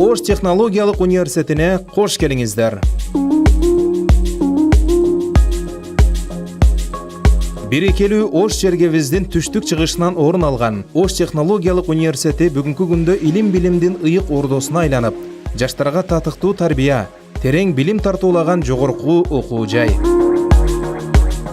Ош технологиялык университетине кош келиңиздер. Берекелүү Ош жергебиздин түштүк чыгышынан орун алган Ош технологиялык университети бүгүнкү күндө илим билимдин ыйык ордосуна айланып, жаштарга татыктуу тарбия, терең билим тартуулаган жогорку окуу жай.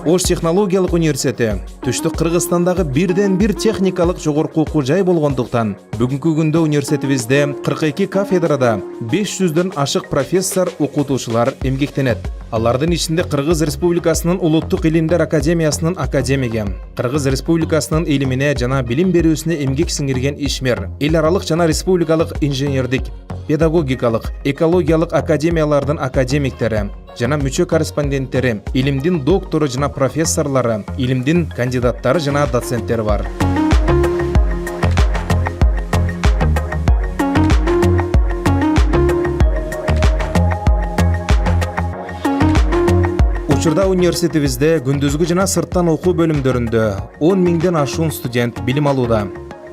Ош технологиялык университети түштүк Кыргызстандагы бирден бир техникалык жогорку окуу жай болгондуктан, бүгүнкү күндө университетибизде 42 кафедрада 500дөн ашык профессор, окутуучулар эмгектенет. Алардын ичинде Кыргыз Республикасынын Улуттук илимдер академиясынын академиги, Кыргыз Республикасынын илимине жана билим берүүсүнө эмгек сиңирген ишмер, эл аралык жана республикалык инженердик, педагогикалык, экологиялык академиялардын академиктери жана мүчө корреспонденттери, илимдин доктору жана профессорлору, илимдин кандидаттары жана доценттери бар. Учурда университетибизде күндүзгү жана сырттан окуу бөлүмдөрүндө 10 миңден ашуун студент билим алууда.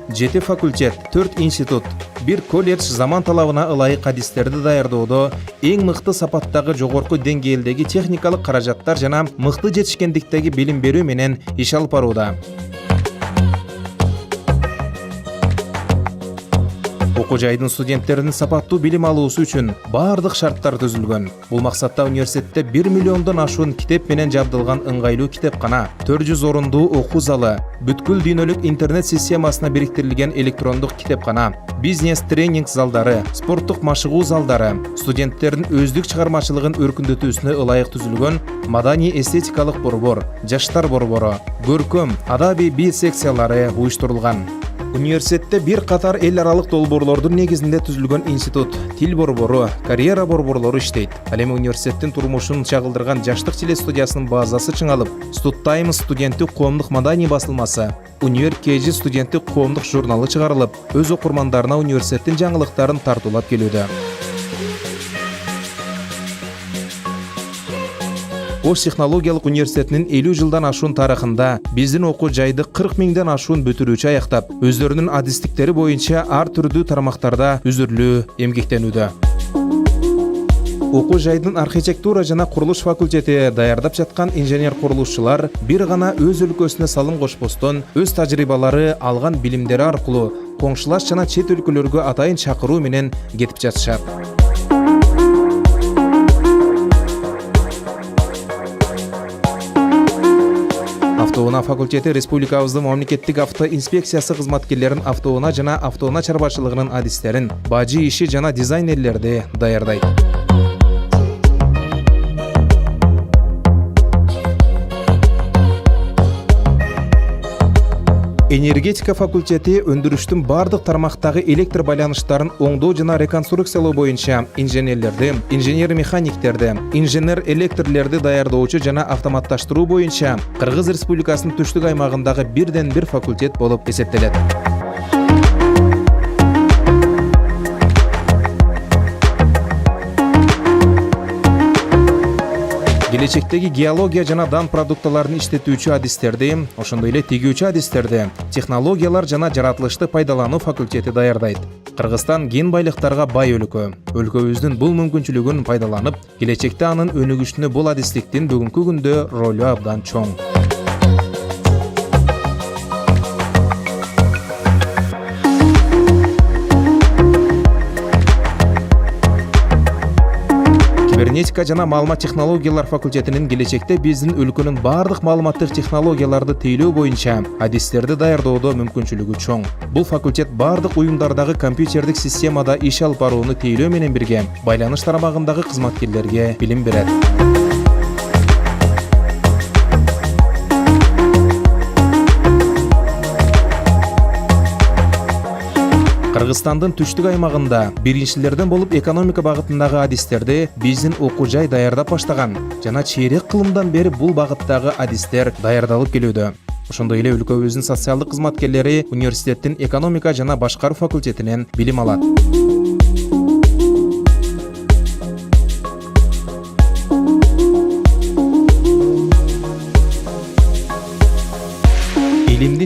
7 факультет, 4 институт, 1 колледж заман талабына ылайык адистерди даярдоодо эң мыкты сапаттагы жогорку деңгээлдеги техникалык каражаттар жана мыкты жетишкендиктеги билим берүү менен иш алып барууда. Окуу жайдын студенттеринин сапаттуу билим алуусу үчүн бардык шарттар түзүлгөн. Бул максатта университетте 1 миллиондон ашуун китеп менен жабдылган ыңгайлуу китепкана, 400 орундуу окуу залы, бүткүл дүйнөлүк интернет системасына бириктирилген электрондук китепкана, бизнес-тренинг залдары, спорттук машыгуу залдары, студенттердин өздүк чыгармачылыгын өркүндөтүүсүнө ылайык түзүлгөн маданий-эстетикалык борбор, жаштар борбору, көркөм, адабий би секциялары уюштурулган. Университетте бир катар эл аралык долбоорлордун негизинде түзүлгөн институт, тил борбору, карьера борборлору иштейт. Ал эми университеттин турмушун чагылдырган жаштык телестудиясынын базасы чыңалып, Студтаймс студенттик коомдук маданий басылмасы, Универ KG студенттик коомдук журналы чыгарылып, өз окурмандарына университеттин жаңылыктарын тартуулап келүүдө. Ош технологиялык университетинин 50 жылдан ашуун тарыхында биздин окуу жайды 40 миңден ашуун бүтүрүүчү аяктап, өздөрүнүн адистиктери боюнча ар түрдүү тармактарда үзүрлүү эмгектенүүдө. Окуу жайдын архитектура жана курулуш факультети даярдап жаткан инженер курулушчулар бир гана өз өлкөсүнө салым кошпостон, өз тажрыйбалары, алган билимдери аркылуу коңшулаш жана чет өлкөлөргө атайын чакыруу менен кетип жатышат. Автоунаа факультети республикабыздын мамлекеттик авто инспекциясы кызматкерлерин автоунаа жана автоунаа чарбачылыгынын адистерин, бажы иши жана дизайнерлерди даярдайт. Энергетика факультети өндүрүштүн бардык тармактагы электр байланыштарын оңдоо жана реконструкциялоо боюнча инженерлерди, инженер-механиктерди, инженер-электрлерди даярдоочу жана автоматташтыруу боюнча Кыргыз Республикасынын түштүк аймагындагы бирден бир факультет болуп эсептелет. Келечектеги геология жана дан продукталарын иштетүүчү адистерди, ошондой эле тигүүчү адистерди технологиялар жана жаратылышты пайдалануу факультети даярдайт. Кыргызстан кен байлыктарга бай өлкө. Өлкөбүздүн бул мүмкүнчүлүгүн пайдаланып, келечекте анын өнүгүшүнө бул адистиктин бүгүнкү күндө ролу абдан чоң. Кибернетика жана маалымат технологиялар факультетинин келечекте биздин өлкөнүн бардык маалыматтык технологияларды тейлөө боюнча адистерди даярдоодо мүмкүнчүлүгү чоң. Бул факультет бардык уюмдардагы компьютердик системада иш алып барууну тейлөө менен бирге байланыш тарамагындагы кызматкерлерге билим берет. Кыргызстандын түштүк аймагында биринчилерден болуп экономика багытындагы адистерди биздин окуу жай даярдап баштаган жана чейрек кылымдан бери бул багыттагы адистер даярдалып келүүдө. Ошондой эле өлкөбүздүн социалдык кызматкерлери университеттин экономика жана башкаруу факультетинен билим алат.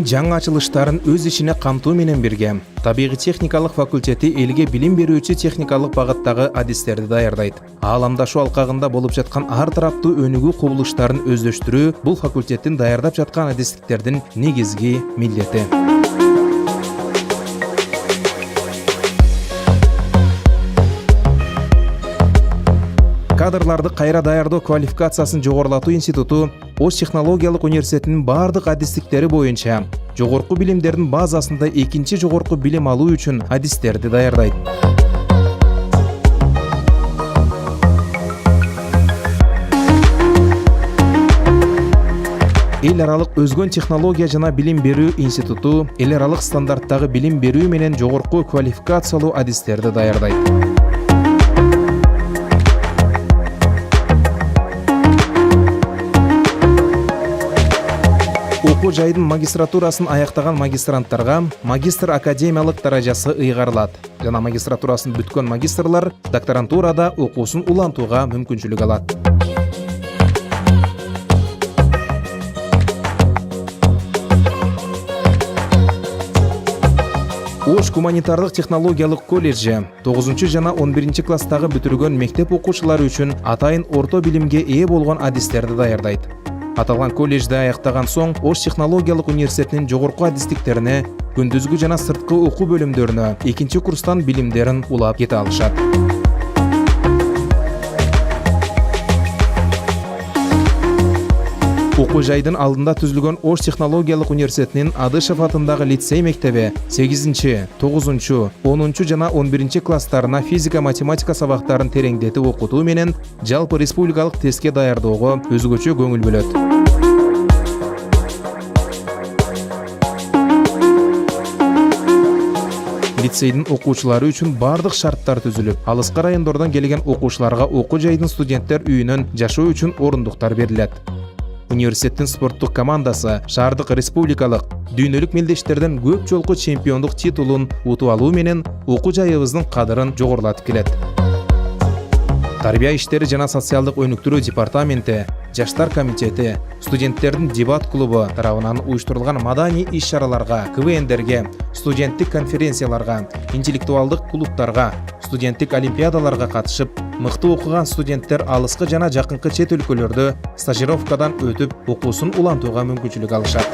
жаңы ачылыштарын өз ичине камтуу менен бирге табигый техникалык факультети элге билим берүүчү техникалык багыттагы адистерди даярдайт. Ааламдашуу алкагында болуп жаткан ар тараптуу өнүгүү кубулуштарын өздөштүрүү бул факультеттин даярдап жаткан адистиктердин негизги милдети. Кадрларды кайра даярдоо квалификациясын жогорулатуу институту Ош технологиялык университетинин бардык адистиктери боюнча жогорку билимдердин базасында экинчи жогорку билим алуу үчүн адистерди даярдайт. Эл аралык өзгөн технология жана билим берүү институту эл аралык стандарттагы билим берүү менен жогорку квалификациялуу адистерди даярдайт. Окуу жайдын магистратурасын аяктаган магистранттарга магистр академиялык даражасы ыйгарылат жана магистратурасын бүткөн магистрлар докторантурада окуусун улантууга мүмкүнчүлүк алат. Ош гуманитардык технологиялык колледжи 9 жана 11 класстагы бүтүргөн мектеп окуучулары үчүн атайын орто билимге ээ болгон адистерди даярдайт. Аталган колледжди аяктаган соң Ош технологиялык университетинин жогорку адистиктерине күндүзгү жана сырткы окуу бөлүмдөрүнө экинчи курстан билимдерин улап кете алышат. Окуу жайдын алдында түзүлгөн Ош технологиялык университетинин Адышев атындагы лицей мектеби 8, 9, 10 жана 11 класстарына физика-математика сабактарын тереңдетип окутуу менен жалпы республикалык тестке даярдоого өзгөчө көңүл бөлөт. Лицейдин окуучулары үчүн бардык шарттар түзүлүп, алыска райондордон келген окуучуларга окуу жайдын студенттер үйүнөн жашоо үчүн орундуктар берилет. Университеттин спорттук командасы шаардык республикалык, дүйнөлүк мелдештерден көп жолку чемпиондук титулун утуп алуу менен окуу жайыбыздын кадырын жогорулатып келет. Тарбия иштери жана социалдык өнүктүрүү департаменти, жаштар комитети, студенттердин дебат клубу тарабынан уюштурулган маданий иш-чараларга, КВНдерге, студенттик конференцияларга, интеллектуалдык клубтарга, студенттик олимпиадаларга катышып, мыкты окуган студенттер алыскы жана жакынкы чет өлкөлөрдө стажировкадан өтүп, окуусун улантууга мүмкүнчүлүк алышат.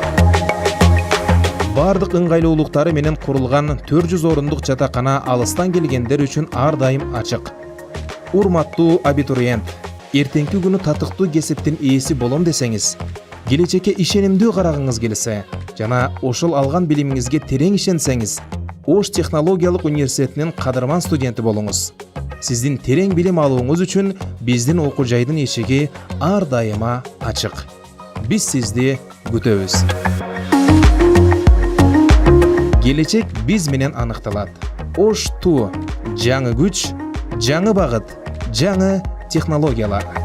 Бардык ыңгайлуулуктары менен курулган 400 орундук жатакана алыстан келгендер үчүн ар дайым ачык. Урматтуу абитуриент, эртеңки күнү татыктуу кесиптин ээси болом десеңиз, келечекке ишенимдүү карагыңыз келсе, жана ошол алган билимиңизге терең ишенсеңиз, Ош технологиялык университетинин кадырман студенти болуңуз. Сиздин терең билим алууңуз үчүн биздин окуу жайдын эшиги ар дайыма ачык. Биз сизди күтөбүз. Келечек биз менен аныкталат. Ош ту, жаңы күч, жаңы багыт, жаңы технологиялар.